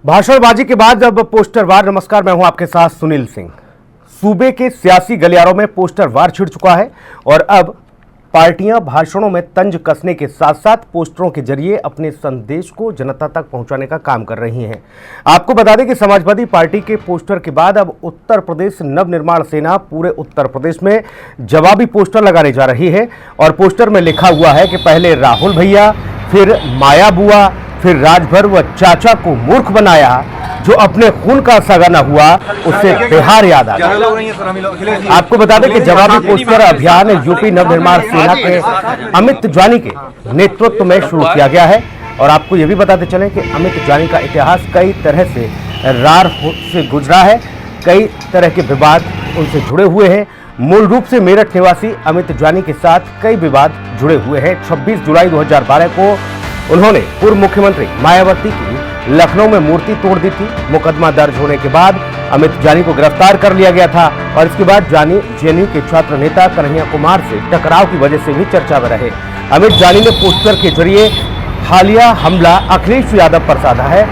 भाषणबाजी के बाद अब पोस्टर वार। नमस्कार, मैं हूं आपके साथ सुनील सिंह। सूबे के सियासी गलियारों में पोस्टर वार छिड़ चुका है और अब पार्टियां भाषणों में तंज कसने के साथ साथ पोस्टरों के जरिए अपने संदेश को जनता तक पहुंचाने का काम कर रही हैं। आपको बता दें कि समाजवादी पार्टी के पोस्टर के बाद अब उत्तर प्रदेश नवनिर्माण सेना पूरे उत्तर प्रदेश में जवाबी पोस्टर लगाने जा रही है और पोस्टर में लिखा हुआ है कि पहले राहुल भैया, फिर माया बुआ, फिर राजभर व चाचा को मूर्ख बनाया, जो अपने खून का सगा न हुआ उससे बिहार याद आ गया। आपको बता दें कि जवाबी पोस्टर अभियान यूपी नवनिर्माण सेना के अमित जानी के नेतृत्व में शुरू किया गया है और आपको यह भी बताते चलें कि अमित जानी का इतिहास कई तरह से रार से गुजरा है, कई तरह के विवाद उनसे जुड़े हुए हैं। मूल रूप से मेरठ निवासी अमित जानी के साथ कई विवाद जुड़े हुए हैं। 26 जुलाई 2012 को उन्होंने पूर्व मुख्यमंत्री मायावती की लखनऊ में मूर्ति तोड़ दी थी। मुकदमा दर्ज होने के बाद अमित जानी को गिरफ्तार कर लिया गया था और इसके बाद जानी जेएनयू के छात्र नेता कन्हैया कुमार से टकराव की वजह से भी चर्चा में रहे। अमित जानी ने पोस्टर के जरिए हालिया हमला अखिलेश यादव पर साधा है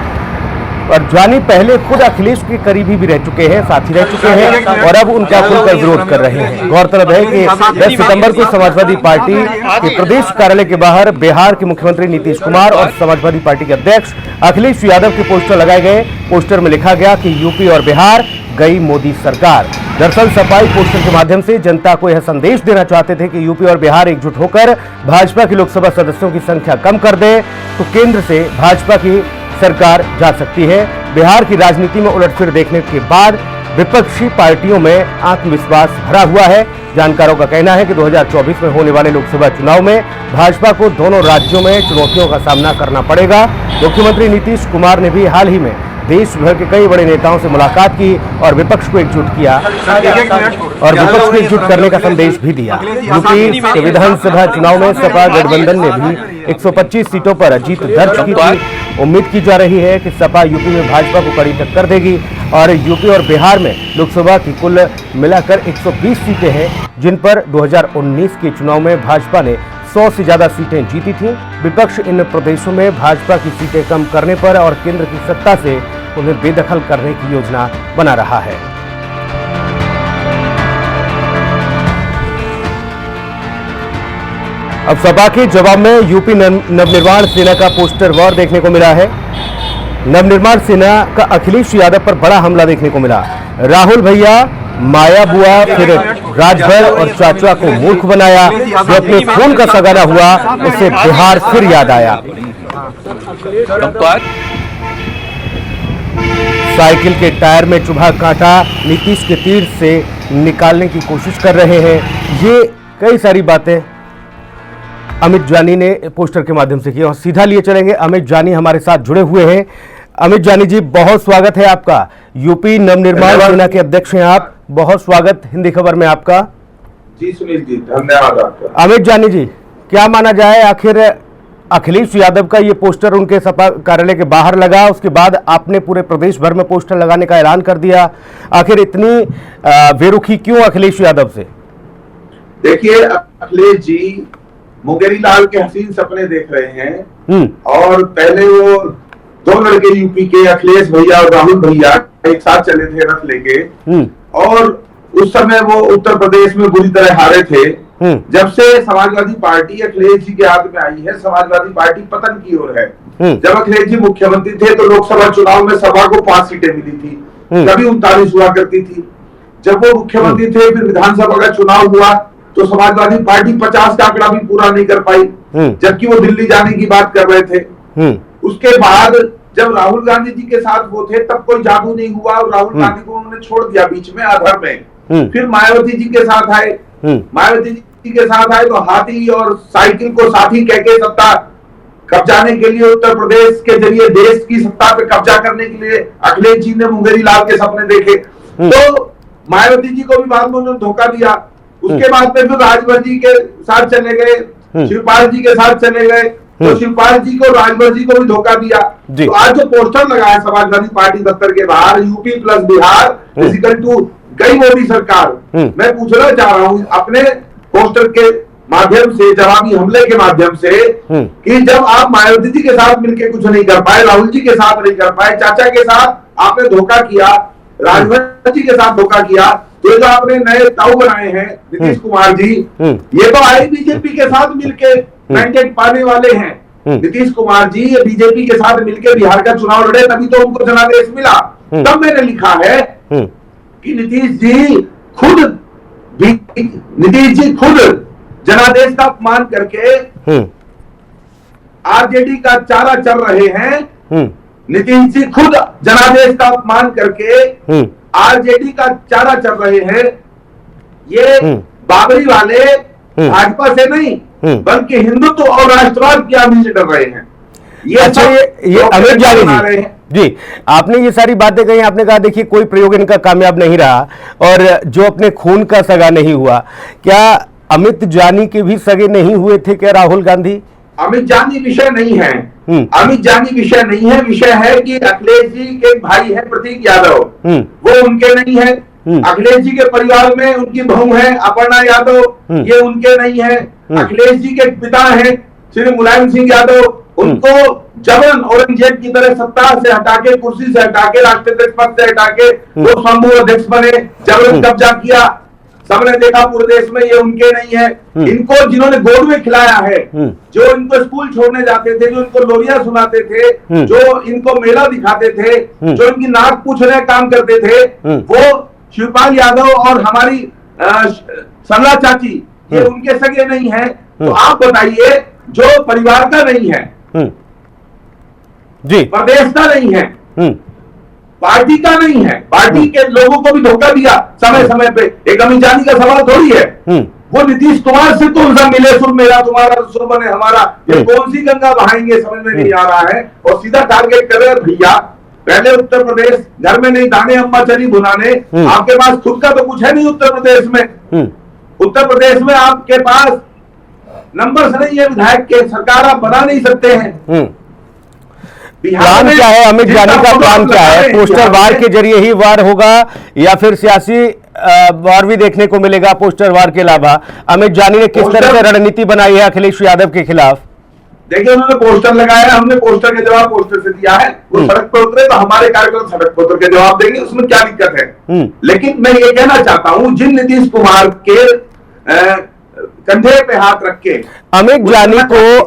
और जानी पहले खुद अखिलेश के करीबी भी रह चुके हैं, साथी रह चुके हैं और अब उनका खुलकर विरोध कर रहे हैं। गौरतलब है कि 10 सितंबर को समाजवादी पार्टी के प्रदेश कार्यालय के बाहर बिहार के मुख्यमंत्री नीतीश कुमार और समाजवादी पार्टी के अध्यक्ष अखिलेश यादव के पोस्टर लगाए गए। पोस्टर में लिखा गया कि यूपी और बिहार गई मोदी सरकार। दरअसल सफाई पोस्टर के माध्यम से जनता को यह संदेश देना चाहते थे कि यूपी और बिहार एकजुट होकर भाजपा की लोकसभा सदस्यों की संख्या कम कर दे तो केंद्र से भाजपा की सरकार जा सकती है। बिहार की राजनीति में उलटफेर देखने के बाद विपक्षी पार्टियों में आत्मविश्वास भरा हुआ है। जानकारों का कहना है कि 2024 में होने वाले लोकसभा चुनाव में भाजपा को दोनों राज्यों में चुनौतियों का सामना करना पड़ेगा। मुख्यमंत्री नीतीश कुमार ने भी हाल ही में देश भर के कई बड़े नेताओं से मुलाकात की और विपक्ष को एकजुट किया और विपक्ष को एकजुट करने का संदेश भी दिया। यूपी के विधानसभा चुनाव में सपा गठबंधन ने भी 125 सीटों पर जीत दर्ज की थी। उम्मीद की जा रही है कि सपा यूपी में भाजपा को कड़ी टक्कर देगी और यूपी और बिहार में लोकसभा की कुल मिलाकर 120 सीटें हैं, जिन पर 2019 के चुनाव में भाजपा ने 100 से ज्यादा सीटें जीती थीं। विपक्ष इन प्रदेशों में भाजपा की सीटें कम करने पर और केंद्र की सत्ता से उन्हें बेदखल करने की योजना बना रहा है। अब सपा के जवाब में यूपी नवनिर्माण सेना का पोस्टर वार देखने को मिला है। नवनिर्माण सेना का अखिलेश यादव पर बड़ा हमला देखने को मिला। राहुल भैया, माया बुआ, फिर राजभर और चाचा को मूर्ख बनाया, जो अपने खून का सगा न हुआ उससे बिहार फिर याद आया। साइकिल के टायर में चुभा कांटा नीतीश के तीर से निकालने की कोशिश कर रहे हैं। ये कई सारी बातें अमित जानी ने पोस्टर के माध्यम से की और सीधा लिए चलेंगे। अमित जानी हमारे साथ जुड़े हुए हैं। अमित जानी जी, बहुत स्वागत है आपका। यूपी नवनिर्माण सेना के अध्यक्ष हैं आप, बहुत स्वागत हिंदी खबर में आपका। जी सुनील जी, धन्यवाद आपका। अमित जानी जी, क्या माना जाए, आखिर अखिलेश यादव का ये पोस्टर उनके सपा कार्यालय के बाहर लगा, उसके बाद आपने पूरे प्रदेश भर में पोस्टर लगाने का ऐलान कर दिया, आखिर इतनी बेरुखी क्यों अखिलेश यादव से? देखिए, अखिलेश जी मुंगेरी लाल के हसीन सपने देख रहे हैं और पहले वो दो लड़के यूपी के अखिलेश भैया और राहुल भैया एक साथ चले थे रथ लेके और उस समय वो उत्तर प्रदेश में बुरी तरह हारे थे। जब से समाजवादी पार्टी अखिलेश जी के हाथ में आई है, समाजवादी पार्टी पतन की ओर है। जब अखिलेश जी मुख्यमंत्री थे तो लोकसभा चुनाव में सपा को 5 सीटें मिली थी, कभी 39 हुआ करती थी। जब वो मुख्यमंत्री थे फिर विधानसभा का चुनाव हुआ तो समाजवादी पार्टी 50 का आंकड़ा भी पूरा नहीं कर पाई, जबकि वो दिल्ली जाने की बात कर रहे थे। उसके बाद जब राहुल गांधी जी के साथ वो थे तब कोई जादू नहीं हुआ और राहुल गांधी को उन्होंने छोड़ दिया बीच में आधार में। फिर मायावती जी के साथ आए, मायावती जी के साथ आए तो हाथी और साइकिल को साथी कह के सत्ता कब्जाने के लिए उत्तर प्रदेश के जरिए देश की सत्ता पे कब्जा करने के लिए अखिलेश जी ने मुंगेरी लाल के सपने देखे। तो मायावती जी को भी बाद में उन्होंने धोखा दिया। उसके बाद में फिर राजभर जी के साथ चले गए, शिवपाल जी के साथ चले गए, तो शिवपाल जी को राजभर जी को भी धोखा दिया। तो आज जो पोस्टर लगा है समाजवादी पार्टी दफ्तर के बाहर, UP plus Bihar equal to गई मोदी सरकार, मैं पूछना चाह रहा हूँ अपने पोस्टर के माध्यम से, जवाबी हमले के माध्यम से, कि जब आप मायावती जी के साथ मिलकर कुछ नहीं कर पाए, राहुल जी के साथ नहीं कर पाए, चाचा के साथ आपने धोखा किया, राजभर जी के साथ धोखा किया, तो जो आपने नए ताऊ बनाए हैं नीतीश कुमार जी, ये तो आए बीजेपी के साथ मिलकर मैंडेट पाने वाले हैं। नीतीश कुमार जी ये बीजेपी के साथ मिलकर बिहार का चुनाव लड़े, तभी तो उनको जनादेश मिला। तब मैंने लिखा है कि नीतीश जी खुद जनादेश का अपमान करके आरजेडी का चारा चल रहे हैं। नीतीश जी खुद जनादेश का अपमान करके आरजेडी का चारा चल रहे हैं। ये बाबरी वाले भाजपा से नहीं बल्कि हिंदुत्व और राष्ट्रवाद की आमिर से डर रहे हैं। ये अच्छा, ये अमित जानी जी, आपने ये सारी बातें कही, आपने कहा देखिए कोई प्रयोग इनका कामयाब नहीं रहा और जो अपने खून का सगा नहीं हुआ, क्या अमित जानी के भी सगे नहीं हुए थे क्या राहुल गांधी? अमित जानी विषय नहीं है, अमित जानी विषय नहीं है। विषय है कि अखिलेश जी के भाई है प्रतीक यादव, वो उनके नहीं है। अखिलेश जी के परिवार में उनकी बहू है अपर्णा यादव, ये उनके नहीं है। अखिलेश जी के पिता हैं श्री मुलायम सिंह यादव, उनको जबरन औरंगजेब की तरह सत्ता से हटा के, कुर्सी से हटा के, राष्ट्रीय अध्यक्ष पद से हटा के वो समूह अध्यक्ष बने, जबरन कब्जा किया। सबने देखा पूरे देश में, ये उनके नहीं है। इनको जिन्होंने गोद में खिलाया है, जो इनको स्कूल छोड़ने जाते थे, जो इनको लोरिया सुनाते थे, जो इनको मेला दिखाते थे, जो इनकी नाक पूछने काम करते थे, वो शिवपाल यादव और हमारी सरला चाची, ये उनके सगे नहीं है। तो आप बताइए, जो परिवार का नहीं है, जी, प्रदेश का नहीं है, पार्टी का नहीं है, पार्टी के लोगों को भी धोखा दिया समय समय पे। एक अमित जानी का सवाल थोड़ी है, वो नीतीश कुमार से तो उनका मिले सुर मेरा तुम्हारा सुर बने हमारा, ये कौन सी गंगा बहाएंगे समझ में नहीं आ रहा है। और सीधा टारगेट कर रहे हैं भैया, पहले उत्तर प्रदेश, घर में नहीं दाने अम्मा चली भुनाने। आपके पास खुद का तो कुछ है नहीं उत्तर प्रदेश में। उत्तर प्रदेश में आपके पास नंबर से नहीं है विधायक के, सरकार आप बना नहीं सकते हैं। प्लान क्या है अमित जानी का? प्लान क्या है? पोस्टर वार के जरिए ही वार होगा या फिर सियासी वार भी देखने को मिलेगा पोस्टर वार के अलावा? अमित जानी ने किस तरह से रणनीति बनाई है अखिलेश यादव के खिलाफ? देखिए, उन्होंने पोस्टर लगाया, हमने पोस्टर का जवाब पोस्टर से दिया है। वो सड़क पर उतरे तो हमारे कार्यक्रम सड़क पर उतर के जवाब देंगे, उसमें क्या दिक्कत है। लेकिन मैं ये कहना चाहता हूं, जिन नीतीश कुमार के कंधे पे हाथ रख के अमित जानी को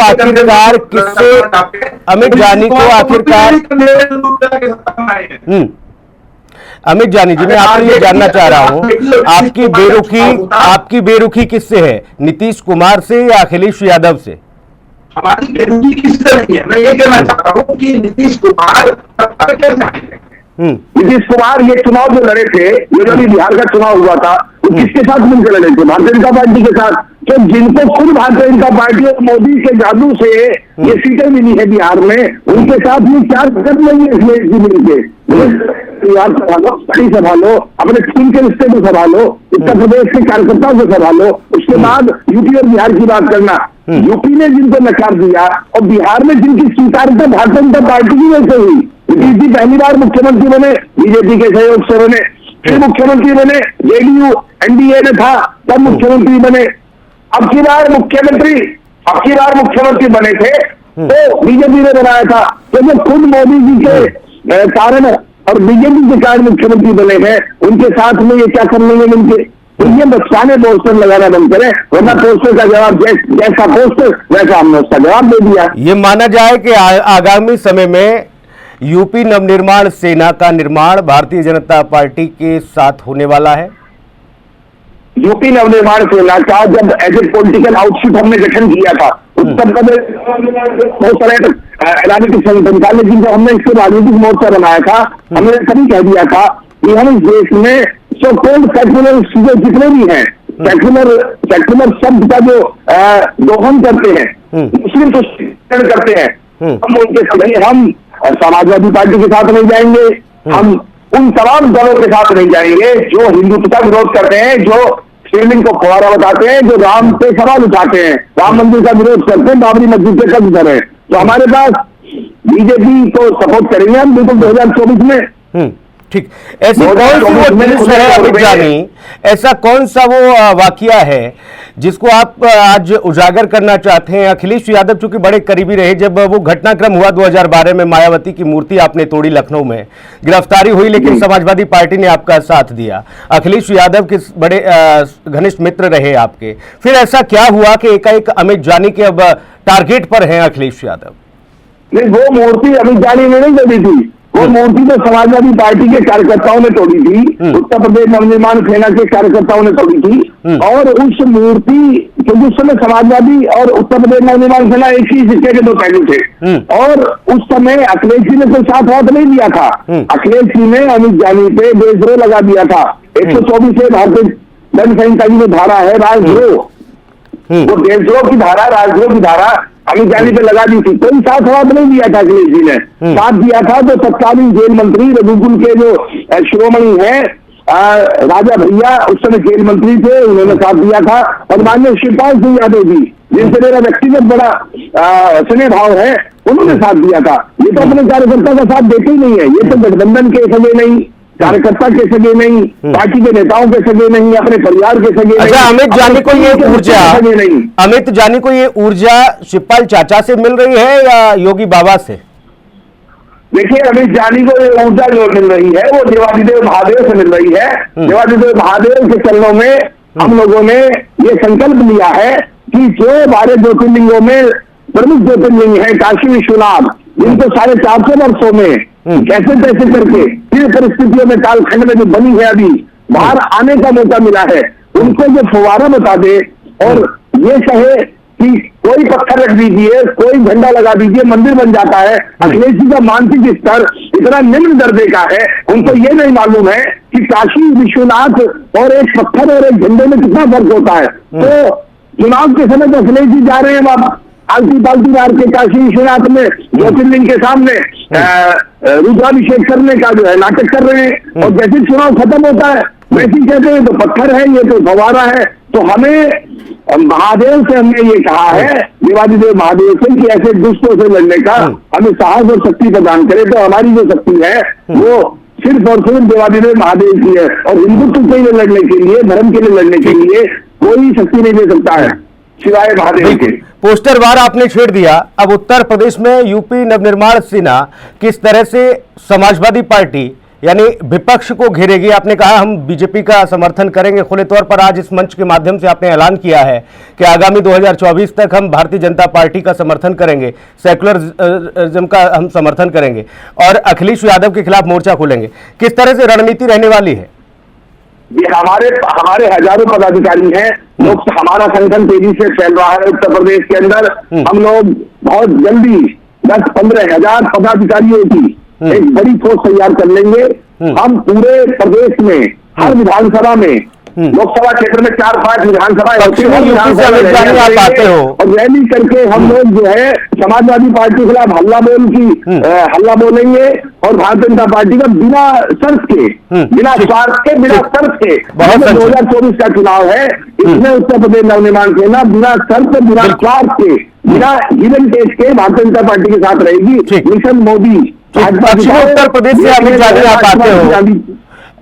आखिरकार किससे, अमित जानी को आखिरकार अमित जानी जी, मैं आपसे ये जानना चाह रहा हूं, आपकी बेरुखी किससे है? नीतीश कुमार से या अखिलेश यादव से? हमारी बेरुखी किससे नहीं है। मैं ये कहना चाहता हूं कि नीतीश कुमार ये चुनाव जो लड़े थे, ये जो बिहार का चुनाव हुआ था, तो किसके साथ मिलकर लड़े थे? भारतीय जनता पार्टी के साथ। तो जिनको खुद भारतीय जनता पार्टी और मोदी के जादू से ये सीटें मिली है बिहार में, उनके साथ में क्या कर लेंगे इसमें मिलके? यार संभालो, पार्टी संभालो, अपने टीम के रिश्ते को संभालो, उत्तर प्रदेश के कार्यकर्ताओं को संभालो, उसके बाद यूपी और बिहार की बात करना। यूपी ने जिनको नकार दिया और बिहार में जिनकी स्वीकार्यता भारतीय जनता पार्टी की वजह से हुई। नीतीश जी पहली बार मुख्यमंत्री बने बीजेपी के सहयोग से बने, फिर मुख्यमंत्री बने जेडीयू एनडीए में था तब मुख्यमंत्री बने। अब की बार मुख्यमंत्री बने थे तो बीजेपी ने बनाया था। तो जो खुद मोदी जी के कारण और बीजेपी के कारण मुख्यमंत्री बने हैं, उनके साथ में ये क्या कर लेंगे मिलके? तो ये बच्चाने पोस्टर लगाना बंद करें, वरना पोस्टर का जवाब जैसा पोस्टर वैसा हमने उसका जवाब दे दिया। ये माना जाए कि आगामी समय में यूपी नवनिर्माण सेना का निर्माण भारतीय जनता पार्टी के साथ होने वाला है। यूपी नवनिर्माण सेना का जब एज ए पॉलिटिकल आउटफिट हमने गठन किया था, उत्तर प्रदेश बहुत सारे राजनीतिक संचालक जिनको हमने इसको राजनीतिक मोर्चा बनाया था, हमने कभी कह दिया था कि हम इस देश में सो कॉल्ड सेक्युलर चीजें जितने भी हैं, सेक्युलर शब्द का जो दोहन करते हैं, मुस्लिम को करते हैं, हम उनके साथ, हम समाजवादी पार्टी के साथ नहीं जाएंगे, हम उन तमाम दलों के साथ नहीं जाएंगे जो हिंदुत्व का विरोध करते हैं, जो शिवलिंग को फुहारा बताते हैं, जो राम पे सवाल उठाते हैं, राम मंदिर का विरोध करते हैं, बाबरी मस्जिद पे कब्जा करें। तो हमारे पास बीजेपी को सपोर्ट करेंगे हम बिल्कुल 2024 में। ठीक, ऐसी कौन सी वो न्यूज़ है अमित जानी, ऐसा कौन सा वो वाकया है जिसको आप आज उजागर करना चाहते हैं? अखिलेश यादव चूंकि बड़े करीबी रहे, जब वो घटनाक्रम हुआ 2012 में, मायावती की मूर्ति आपने तोड़ी लखनऊ में, गिरफ्तारी हुई, लेकिन समाजवादी पार्टी ने आपका साथ दिया। अखिलेश यादव के बड़े घनिष्ठ मित्र रहे आपके, फिर ऐसा क्या हुआ कि एकाएक अमित जानी के अब टारगेट पर हैं अखिलेश यादव? नहीं, वो मूर्ति अमित जानी ने नहीं तोड़ी थी, वो मूर्ति तो समाजवादी पार्टी के कार्यकर्ताओं ने तोड़ी थी, उत्तर प्रदेश नवनिर्माण सेना के कार्यकर्ताओं ने तोड़ी थी। और उस मूर्ति, क्योंकि उस समय समाजवादी और उत्तर प्रदेश नवनिर्माण सेना एक ही सिक्के के दो पहलू थे, और उस समय अखिलेश जी ने कोई साथ हाथ नहीं दिया था। अखिलेश जी ने अमित जानी पे देशद्रोह लगा दिया था। 124 से भारतीय दंड संहिता की जो धारा है राजद्रोह, वो देशद्रोह की धारा, राजद्रोह की धारा अमित जानी पे लगा दी थी। कोई साथ हाथ नहीं दिया था अखिलेश जी ने। साथ दिया था तो तत्कालीन जेल मंत्री रघुकुल के जो शिरोमणि हैं राजा भैया, उस समय जेल मंत्री थे, उन्होंने साथ दिया था। और माननीय शिवपाल सिंह यादव जी, जिनसे मेरा व्यक्तिगत बड़ा स्नेह भाव है, उन्होंने साथ दिया था। ये तो अपने कार्यकर्ता का साथ देते ही नहीं है, ये तो गठबंधन के सगे नहीं, कार्यकर्ता के सगे नहीं, पार्टी के नेताओं के सगे नहीं, अपने परिवार के सगे नहीं। अच्छा, अमित जानी को ये ऊर्जा, अमित जानी को ये ऊर्जा शिवपाल चाचा से मिल रही है या योगी बाबा से? देखिए, अमित जानी को ये ऊर्जा जो मिल रही है वो देवादिदेव महादेव से मिल रही है। देवादिदेव महादेव के चरणों में हम लोगों ने ये संकल्प लिया है कि जो 12 ज्योतिर्लिंगों में प्रमुख ज्योतिर्लिंग है काशी विश्वनाथ, जिनको 450 वर्षों में कैसे तैसे करके किन परिस्थितियों में कालखंड में जो बनी है अभी बाहर आने का मौका मिला है, उनको जो फुवारा बता दे और ये कहे कि कोई पत्थर रख दीजिए, कोई झंडा लगा दीजिए, मंदिर बन जाता है। अखिलेश जी का मानसिक स्तर इतना निम्न दर्जे का है, उनको ये नहीं मालूम है कि काशी विश्वनाथ और एक पत्थर और एक झंडे में कितना फर्क होता है। तो चुनाव के समय तो अखिलेश जी जा रहे हैं वहां आलती पालती मार के काशी विश्वनाथ में ज्योतिर्लिंग के सामने रुद्राभिषेक करने का जो है नाटक कर रहे हैं, और जैसे चुनाव खत्म होता है वैसे कहते हैं तो पत्थर है, ये तो फवारा है। तो हमें महादेव से हमने ये कहा है, देवादिदेव महादेव से, कि ऐसे दुष्टों से लड़ने का हमें साहस और शक्ति प्रदान करे। तो हमारी जो शक्ति है वो सिर्फ और सिर्फ देवादिदेव महादेव की है, और हिंदुत्व के लिए लड़ने के लिए, धर्म के लिए लड़ने के लिए कोई शक्ति नहीं दे सकता है सिवाय महादेव के। पोस्टर वार आपने छेड़ दिया। अब उत्तर प्रदेश में यूपी नवनिर्माण सेना किस तरह से समाजवादी पार्टी यानी विपक्ष को घेरेगी? आपने कहा हम बीजेपी का समर्थन करेंगे, खुले तौर पर आज इस मंच के माध्यम से आपने ऐलान किया है कि आगामी 2024 तक हम भारतीय जनता पार्टी का समर्थन करेंगे, सेकुलरिज्म का हम समर्थन करेंगे और अखिलेश यादव के खिलाफ मोर्चा खोलेंगे। किस तरह से रणनीति रहने वाली है? ये हमारे हजारों पदाधिकारी हैं, लोग, हमारा संगठन तेजी से फैल रहा है उत्तर प्रदेश के अंदर। हम लोग बहुत जल्दी 10-15 हजार पदाधिकारियों की एक बड़ी फोर्स तैयार कर लेंगे। हम पूरे प्रदेश में हर विधानसभा में, लोकसभा क्षेत्र में 4-5 विधानसभा और रैली करके हम लोग जो है समाजवादी पार्टी के खिलाफ हल्ला बोलेंगे और भारतीय जनता पार्टी का बिना शर्त के, बिना स्वार्थ के, बिना शर्त के 2024 का चुनाव है, इसमें उत्तर प्रदेश नवनिर्माण सेना बिना शर्त, बिना स्वार्थ के, बिना गिवन टेस्ट के भारतीय जनता पार्टी के साथ रहेगी। मिशन मोदी। पश्चिमी उत्तर प्रदेश से अमित जानी आप आते हो,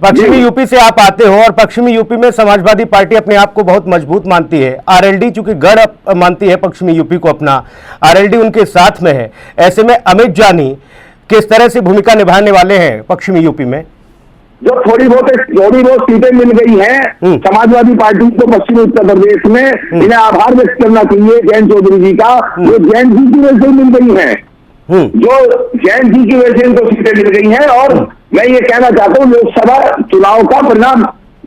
पश्चिमी यूपी से आप आते हो और पश्चिमी यूपी में समाजवादी पार्टी अपने आप को बहुत मजबूत मानती है। आरएलडी चूंकि गढ़ मानती है पश्चिमी यूपी को अपना, आरएलडी उनके साथ में है। ऐसे में अमित जानी किस तरह से भूमिका निभाने वाले हैं पश्चिमी यूपी में? जो थोड़ी बहुत सीटें मिल गई हैं समाजवादी पार्टी को पश्चिमी उत्तर प्रदेश में, इन्हें आभार व्यक्त करना चाहिए जयंत चौधरी जी का, जो जयंत जी की वजह से मिल गई है, जो जयंत जी की वजह से इनको सीटें मिल गई हैं। और मैं ये कहना चाहता हूँ, लोकसभा चुनाव का परिणाम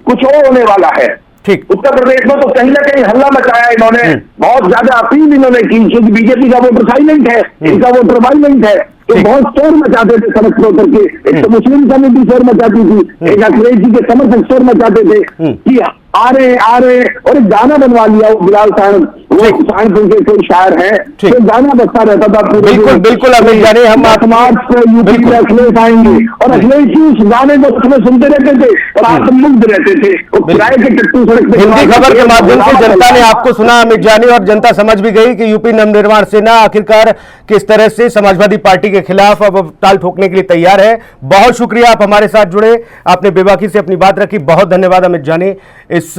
कुछ और होने वाला है। ठीक, उत्तर प्रदेश में तो कहीं ना कहीं हल्ला मचाया इन्होंने, बहुत ज्यादा अपील इन्होंने की, क्योंकि बीजेपी का वोटर साइलेंट है, इनका वोटर वायलेंट है, तो बहुत शोर मचाते थे सड़क पर उतर के। एक तो मुस्लिम कम्युनिटी शोर मचाती थी, एक अखिलेश जी के समर्थक शोर मचाते थे कि आ रहे और एक गाना बनवा लिया वो बिलाल साहब, वो सहारनपुर के कोई शायर है, तो गाना बजता रहता था पूरे बिल्कुल दिन। बिल्कुल अमित जानी, हम समाज से यूपी में अखिलेश आएंगे, और अखिलेश जी उस गाने को उसमें सुनते रहते थे और आप मुग्ध रहते थे। वो किराए के टट्टू सड़क पे हिंदी खबर के माध्यम से जनता ने आपको सुना अमित जानी, और जनता समझ भी गई कि यूपी नवनिर्माण सेना आखिरकार किस तरह से समाजवादी पार्टी के खिलाफ अब ताल ठोकने के लिए तैयार है। बहुत शुक्रिया, आप हमारे साथ जुड़े, आपने बेबाकी से अपनी बात रखी, बहुत धन्यवाद अमित जानी। इस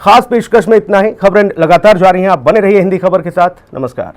खास पेशकश में इतना ही। खबरें लगातार जारी हैं, आप बने रहिए हिंदी खबर के साथ। नमस्कार।